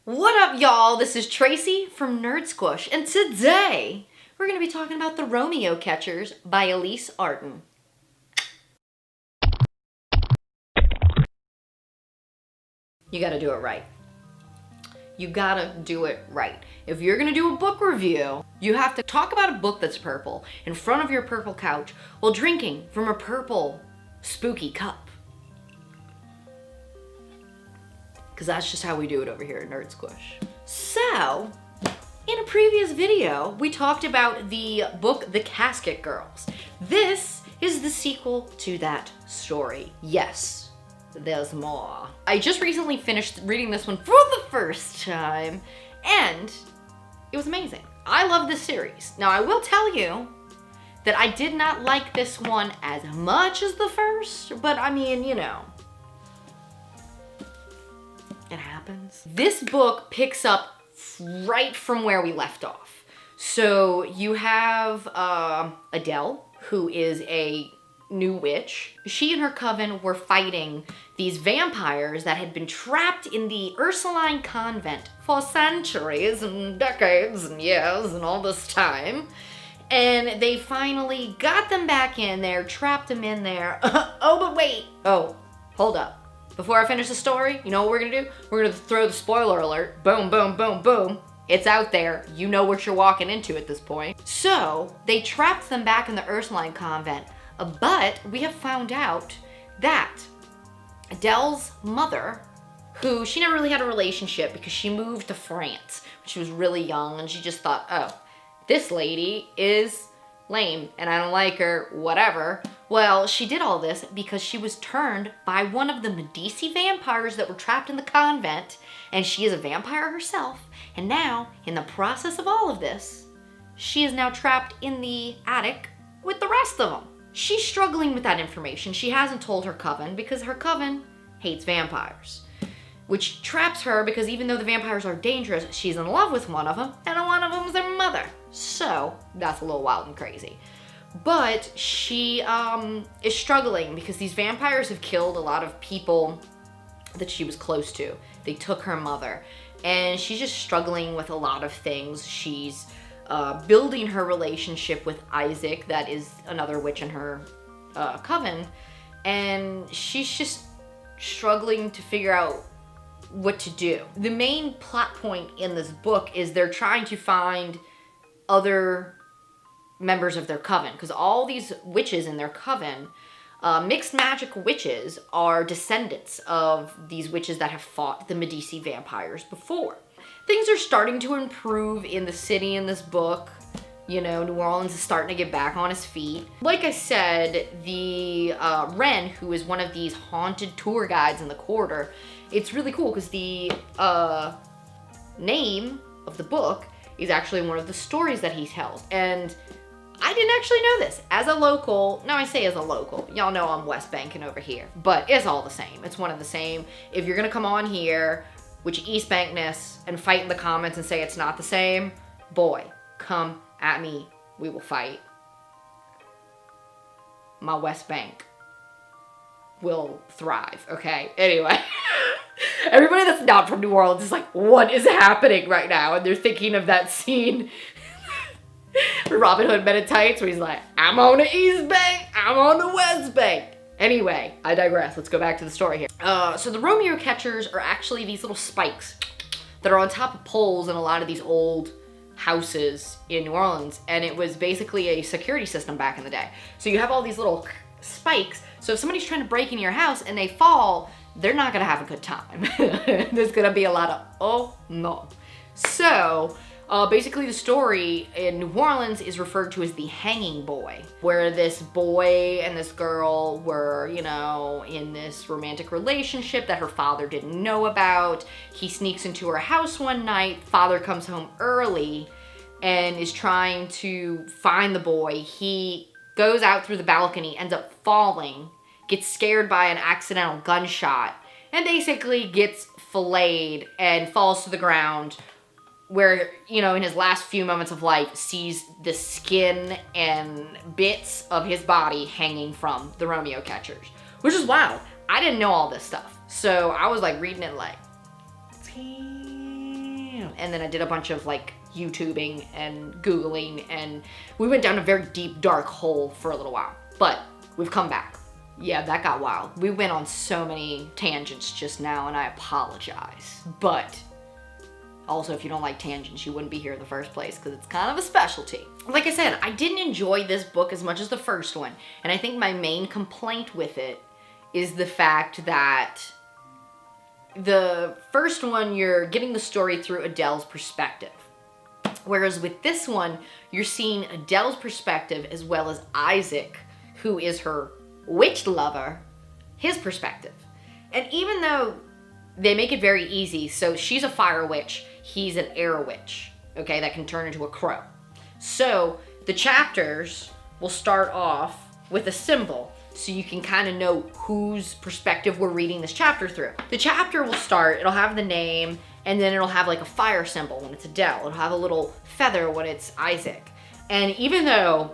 What up, y'all? This is Tracy from Nerd Squish, and today we're going to be talking about The Romeo Catchers by Elise Arden. You gotta do it right. You gotta do it right. If you're gonna do a book review, you have to talk about a book that's purple in front of your purple couch while drinking from a purple spooky cup. Because that's just how we do it over here at Nerd Squish. So, in a previous video, we talked about the book The Casket Girls. This is the sequel to that story. Yes, there's more. I just recently finished reading this one for the first time, and it was amazing. I love this series. Now, I will tell you that I did not like this one as much as the first, but I mean, you know, it happens. This book picks up right from where we left off. So you have Adele, who is a new witch. She and her coven were fighting these vampires that had been trapped in the Ursuline convent for centuries and decades and years and all this time. And they finally got them back in there, trapped them in there. Oh, but wait. Oh, hold up. Before I finish the story, you know what we're gonna do? We're gonna throw the spoiler alert. Boom, boom, boom, boom. It's out there. You know what you're walking into at this point. So, they trapped them back in the Ursuline convent. But we have found out that Adele's mother, who she never really had a relationship because she moved to France when she was really young, and she just thought, oh, this lady is lame and I don't like her, whatever. Well, she did all this because she was turned by one of the Medici vampires that were trapped in the convent, and she is a vampire herself. And now, in the process of all of this, she is now trapped in the attic with the rest of them. She's struggling with that information. She hasn't told her coven because her coven hates vampires, which traps her because even though the vampires are dangerous, she's in love with one of them, and one of them is their mother. So that's a little wild and crazy. But she is struggling because these vampires have killed a lot of people that she was close to. They took her mother, and she's just struggling with a lot of things. She's building her relationship with Isaac, that is another witch in her coven, and she's just struggling to figure out what to do. The main plot point in this book is they're trying to find other members of their coven, because all these witches in their coven, mixed magic witches, are descendants of these witches that have fought the Medici vampires before. Things are starting to improve in the city in this book. You know, New Orleans is starting to get back on its feet. Like I said, the Wren, who is one of these haunted tour guides in the quarter, it's really cool because the name of the book is actually one of the stories that he tells. And I didn't actually know this. As a local, now I say as a local, y'all know I'm West Banking over here, but it's all the same. It's one of the same. If you're gonna come on here, which East Bankness, and fight in the comments and say it's not the same, boy, come at me, we will fight. My West Bank will thrive, okay? Anyway, everybody that's not from New Orleans is like, what is happening right now? And they're thinking of that scene where Robin Hood Men in Tights, where he's like, I'm on the East Bank, I'm on the West Bank. Anyway, I digress. Let's go back to the story here. So the Romeo Catchers are actually these little spikes that are on top of poles in a lot of these old houses in New Orleans, and it was basically a security system back in the day. So you have all these little spikes, so if somebody's trying to break into your house and they fall, they're not gonna have a good time. There's gonna be a lot of, oh no. So, basically the story in New Orleans is referred to as the hanging boy, where this boy and this girl were, you know, in this romantic relationship that her father didn't know about. He sneaks into her house one night, father comes home early and is trying to find the boy. He goes out through the balcony, ends up falling, gets scared by an accidental gunshot, and basically gets filleted and falls to the ground, where, you know, in his last few moments of life, sees the skin and bits of his body hanging from the Romeo Catchers, which is wild. I didn't know all this stuff. So I was like reading it like, tea And then I did a bunch of like YouTubing and Googling, and we went down a very deep, dark hole for a little while. But we've come back. Yeah, that got wild. We went on so many tangents just now, and I apologize. But also, if you don't like tangents, you wouldn't be here in the first place, because it's kind of a specialty. Like I said, I didn't enjoy this book as much as the first one. And I think my main complaint with it is the fact that the first one, you're getting the story through Adele's perspective. Whereas with this one, you're seeing Adele's perspective as well as Isaac, who is her witch lover, his perspective. And even though they make it very easy, so she's a fire witch, he's an air witch, okay, that can turn into a crow. So the chapters will start off with a symbol, so you can kind of know whose perspective we're reading this chapter through. The chapter will start, it'll have the name, and then it'll have like a fire symbol when it's Adele. It'll have a little feather when it's Isaac. And even though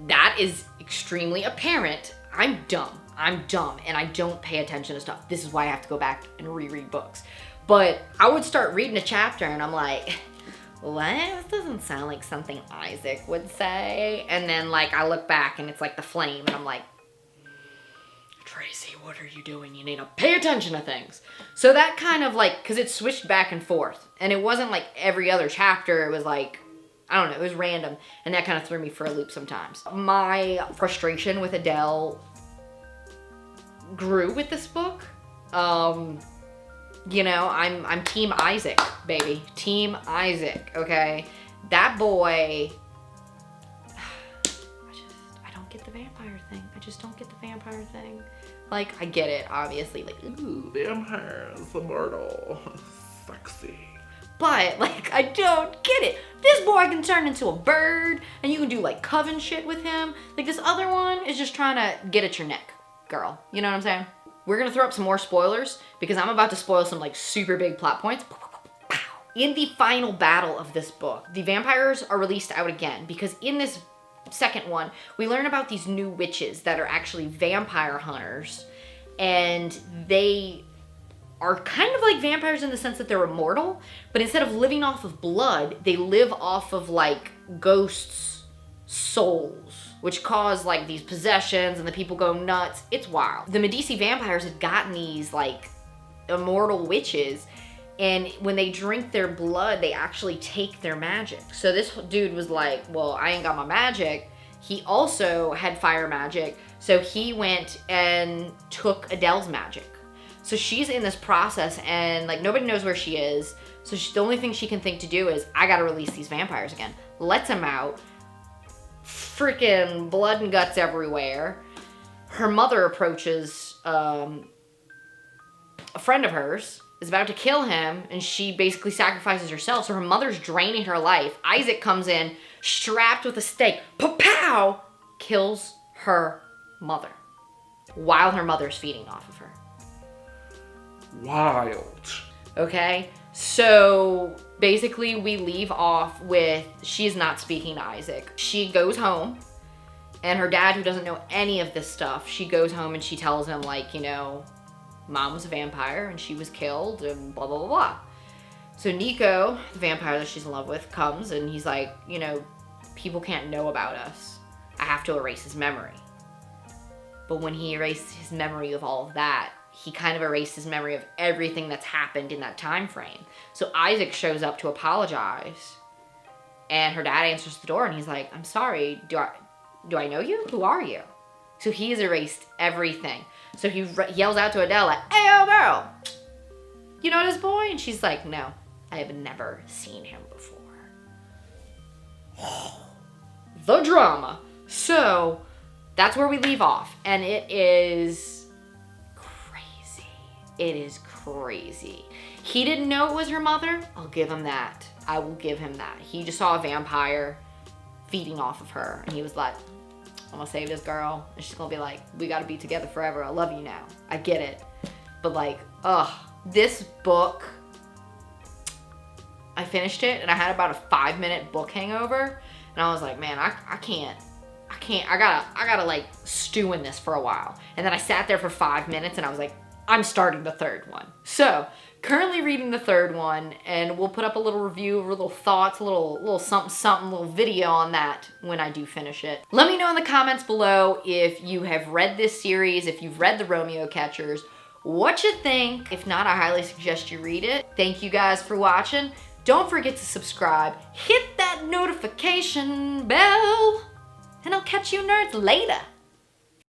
that is extremely apparent, I'm dumb, and I don't pay attention to stuff. This is why I have to go back and reread books. But I would start reading a chapter and I'm like, what? This doesn't sound like something Isaac would say. And then like I look back and it's like the flame, and I'm like, Tracy, what are you doing? You need to pay attention to things. So that kind of like, because it switched back and forth, and it wasn't like every other chapter. It was like, I don't know, it was random, and that kind of threw me for a loop sometimes. My frustration with Adele grew with this book. You know, I'm Team Isaac, baby. Team Isaac, okay? That boy, I don't get the vampire thing. I just don't get the vampire thing. Like, I get it, obviously, like, ooh, vampires, immortal, sexy. But, like, I don't get it. This boy can turn into a bird, and you can do, like, coven shit with him. Like, this other one is just trying to get at your neck, girl. You know what I'm saying? We're gonna throw up some more spoilers, because I'm about to spoil some, like, super big plot points. In the final battle of this book, the vampires are released out again, because in this second one, we learn about these new witches that are actually vampire hunters, and they are kind of like vampires in the sense that they're immortal, but instead of living off of blood, they live off of like ghosts' souls, which cause like these possessions and the people go nuts. It's wild. The Medici vampires had gotten these like immortal witches, and when they drink their blood, they actually take their magic. So this dude was like, well, I ain't got my magic. He also had fire magic, so he went and took Adele's magic. So she's in this process, and like nobody knows where she is. So the only thing she can think to do is, I gotta release these vampires again. Lets them out. Freaking blood and guts everywhere. Her mother approaches a friend of hers, is about to kill him, and she basically sacrifices herself. So her mother's draining her life. Isaac comes in, strapped with a stake. Pow! Kills her mother while her mother's feeding off of her. Wild. Okay, so basically we leave off with she's not speaking to Isaac. She goes home, and her dad, who doesn't know any of this stuff, she goes home and she tells him, like, you know, Mom was a vampire and she was killed and blah, blah, blah, blah. So Nico, the vampire that she's in love with, comes and he's like, you know, people can't know about us. I have to erase his memory. But when he erased his memory of all of that, he kind of erased his memory of everything that's happened in that time frame. So Isaac shows up to apologize, and her dad answers the door and he's like, I'm sorry, do I know you? Who are you? So he has erased everything. So he yells out to Adele, like, hey, yo, girl, you know this boy? And she's like, no, I have never seen him before. The drama. So that's where we leave off. And it is crazy. It is crazy. He didn't know it was her mother. I'll give him that. I will give him that. He just saw a vampire feeding off of her. And he was like, I'm gonna save this girl. And she's gonna be like, we gotta be together forever. I love you now. I get it. But like, this book, I finished it and I had about a 5-minute book hangover. And I was like, man, I can't. I gotta like stew in this for a while. And then I sat there for 5 minutes and I was like, I'm starting the third one. So, currently reading the third one, and we'll put up a little review, a little thoughts, a little something, little video on that when I do finish it. Let me know in the comments below if you have read this series, if you've read the Romeo Catchers, what you think. If not, I highly suggest you read it. Thank you guys for watching. Don't forget to subscribe, hit that notification bell, and I'll catch you nerds later.